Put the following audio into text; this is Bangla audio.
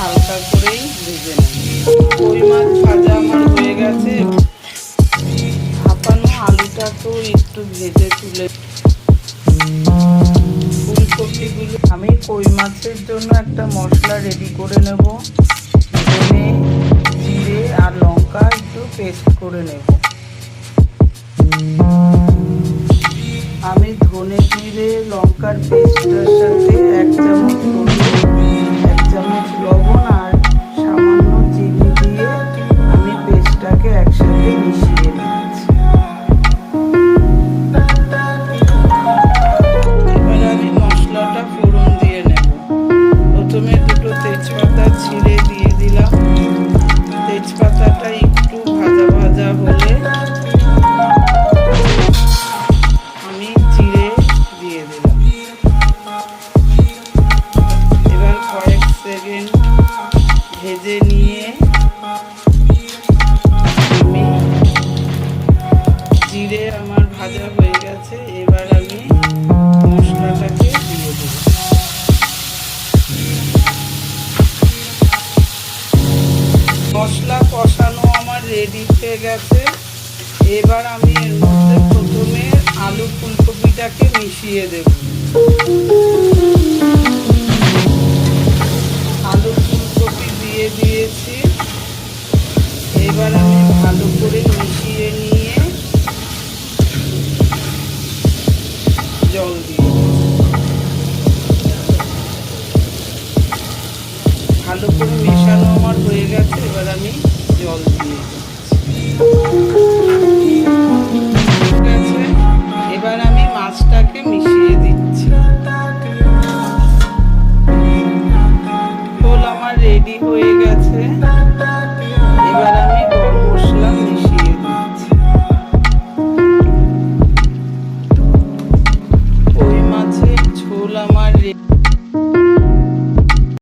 হালকা করেই ভেজে নেব। কই মাছ ভাজা আমার হয়ে গেছে। ভাপানো আলুটাকেও একটু ভেজে তুলে ফুলকপিগুলো আমি কই মাছের জন্য একটা মশলা রেডি করে নেব। ধনে, জিরে আর লঙ্কা একটু পেস্ট করে নেব। আমি ধনে, জিরে, লঙ্কার পেস্টটার সাথে 1 চামচ হলুদ, 1 চামচ লবণ আর সামান্য চিনি দিয়ে আমি পেস্টটাকে একসাথে মিশিয়ে নিচ্ছি। এবার আমি মশলাটা ফোড়ন দিয়ে নেব। প্রথমে দুটো তেজপাতা ছিঁড়ে দিয়ে দিলাম। তেজপাতাটা একটু ভাজা ভাজা হলে আমি জিরে দিয়ে দিলাম। এবার কয়েক সেকেন্ড ভেজে নিয়ে আমি জিরে আমার ভাজা হয়ে গেছে। এবার আমি মশলাটাকে দিয়ে দেব। মশলা কষানো আমার রেডি হয়ে গেছে। এবার আমি এর মধ্যে প্রথমে আলু ফুলকপিটাকে মিশিয়ে দেব। আলু ফুলকপি দিয়ে দিয়েছি। এবার আমি ভালো করে মিশিয়ে নিয়ে জল দিয়ে ভালো করে মেশানো আমার হয়ে গেছে। এবার আমি জল দিয়ে এবার আমি মাছটাকে মিশিয়ে দিচ্ছি। ঝোল আমার রেডি হয়ে গেছে।